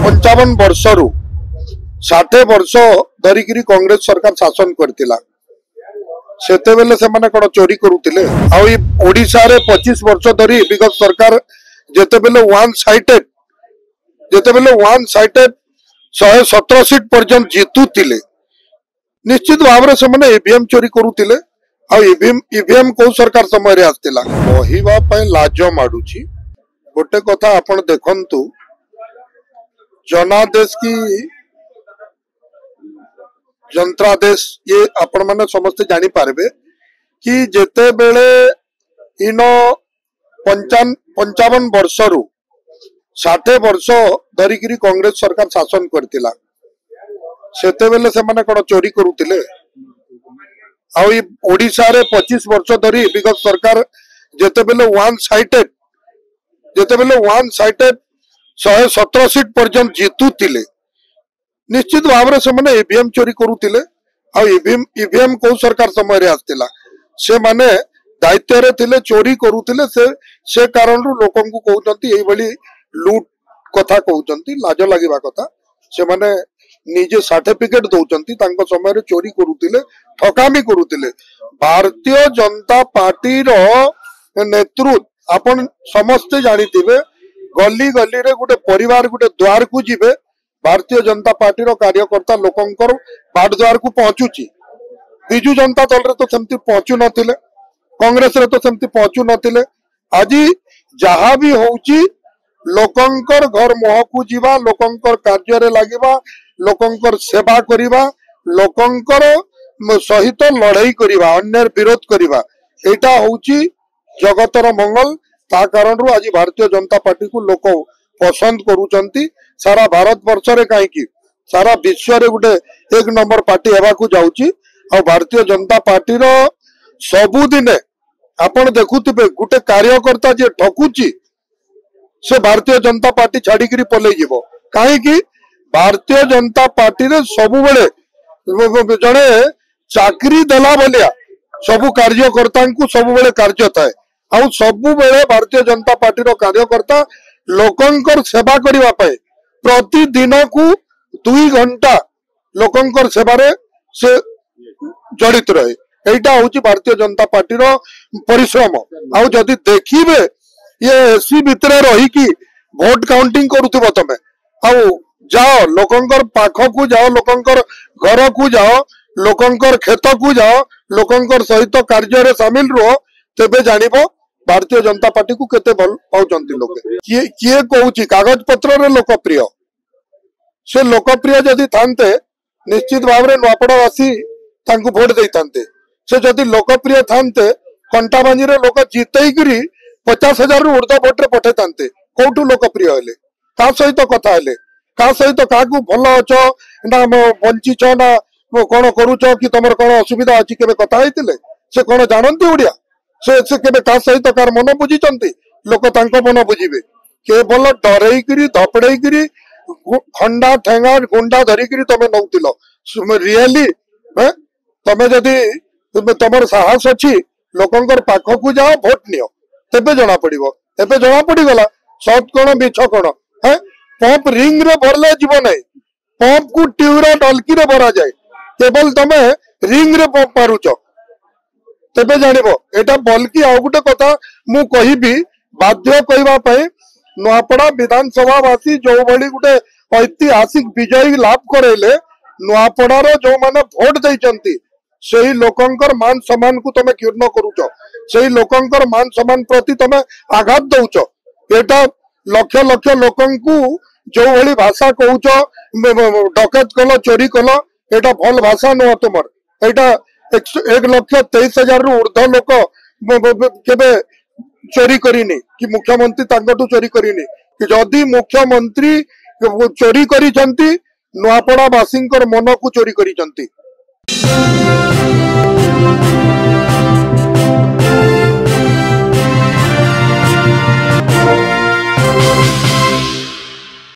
55 वर्षरू 60 वर्ष धरिकी कांग्रेस सरकार शासन करथिला सेतेबेले से माने कोन चोरी करूतिले आ ओडिसा रे 25 वर्ष धरी विगत सरकार जेतेबेले वन साइडेड 117 सीट पर्यंत जीतुतिले निश्चित भाव से माने ईवीएम चोरी करूतिले आ ईवीएम को सरकार समय रे आस्तिला कहिबा पय लाज माडुची गोटे कथा आपण देखंतु जनादेश की जंत्रादेश ये आपण माने समस्त जानी पारबे कि जेते बेले इन 55 वर्षरू 60 वर्ष धरिकी कांग्रेस सरकार शासन करथिला सेते बेले से माने कोन चोरी करूतिले आ ओडिसा रे 25 वर्ष धरी विगत सरकार जेते बेले वन साइडेड 117 सीट पर्यंत जीतुतिले निश्चित भाव से माने ईवीएम चोरी करूतिले आ ईवीएम को सरकार समय रे आस्तिला से माने दायित्व रे थिले चोरी करूतिले से कारण लोकन को कहउचंती एई बली लूट कथा कहउचंती लाज लागिबा कथा से माने निजे सर्टिफिकेट दउचंती तांको समय रे चोरी करूतिले ठकामी करूतिले भारतीय जनता पार्टी रो नेतृत्व आपण समस्त जानिथिबे गली गली रे गुटे परिवार गुटे द्वार को जिबे भारतीय जनता पार्टी रो कार्यकर्ता लोकंकर बाट द्वार को पहुंचुची बिजू जनता दल रे तो सेमती पहुंचु नथिले कांग्रेस रे तो सेमती पहुंचु नथिले आज जहा भी होउची लोकंकर घर मोह को जीवा लोकंकर कार्य रे लागिबा लोकंकर सेवा करिबा लोकंकर सहित लड़ाई करिबा अन्य विरोध करिबा एटा होउची जगतर मंगल ता कारण रो आज भारतीय जनता पार्टी को लोक पसंद करूचंती सारा भारत वर्ष रे काहे की सारा विश्व रे गुटे एक नंबर पार्टी हेबा को जाउची आ भारतीय जनता पार्टी रो सबु दिने आपण देखुथिबे गुटे कार्यकर्ता जे ठकुची से भारतीय जनता पार्टी छाड़ी करी पले जीवो काहे की भारतीय जनता पार्टी रे सबु बेले जणे चाकरी देला बलिया सबु कार्यकर्ता को सबु बेले कार्य थाए आ सबु बेले भारतीय जनता पार्टी रो कार्यकर्ता लोकंकर सेवा करिवा पाए प्रतिदिन को 2 घंटा लोकंकर सेवा रे से जड़ित रहे एटा होची भारतीय जनता पार्टी रो परिश्रम आ जदी देखिबे ये एसी भितरे रही की वोट काउंटिंग करूथबो तमे आ जाओ लोकंकर पाख को जाओ लोकंकर घर को जाओ लोकंकर खेत को जाओ लोकंकर सहित कार्य रे शामिल रहो तेबे जानिबो भारतीय जनता पार्टी को केते भल पाउचंती लोक किए कहूची कागज पत्र रे लोकप्रिय से लोकप्रिय जदि थांते निश्चित भाव रे नवापड़ावासी तांको वोट देइतांते से जदि लोकप्रिय थांते कंटाबांजी रे लोक जीतेई करी 50,000 रु ऊर्ध्व वोट रे पठेतांते कोठू लोकप्रिय हेले का सहित कथा हेले का सहित काकू भल अछ ना बंचिछ ना कोन करूछ कि तमर कोन असुविधा अछि केबे कथा हेतिले से कोन जानंती ओडिया से केबे का सहित कार मन बुझिचंती लोक तांको मन बुझिबे केवल डरेई करी धपड़ेई करी खंडा ठेंगा गुंडा धरी करी तमे नउतिलो रियली तमे जदी तमर साहस अछि लोकंकर पाख को जाओ वोट नियो तेबे जना पड़िबो एबे जना पड़ी गला सत कोन बिछ कोन है पंप रिंग रे भरले जीव नै पंप को ट्यूरा डलकी रे भरा जाए केवल तमे रिंग रे पंप मारुचो तेबे जानिबो एटा बल्कि आ गुटे कथा मु कहिबी बाध्य कहिबा पई नवापड़ा विधानसभा वासी जो बड़ी गुटे ऐतिहासिक विजय लाभ करेले नवापड़ा रो जो माने वोट देइचंती सेही लोकंकर मान सम्मान को तमे क्षुण्ण करूचो सेही लोकंकर मान सम्मान प्रति तमे आघात दउचो एटा लक्ष लक्ष लोकन को जो भली भाषा कहूचो डकैत कलो चोरी कलो एटा भल भाषा न तुमर एटा 1,23,000 रु ऊर्ध्व लोक केबे चोरी करिनी कि मुख्यमंत्री तांगटू चोरी करिनी कि जदि मुख्यमंत्री चोरी करिसंती नवापड़ा वासींकर मन को चोरी करिसंती।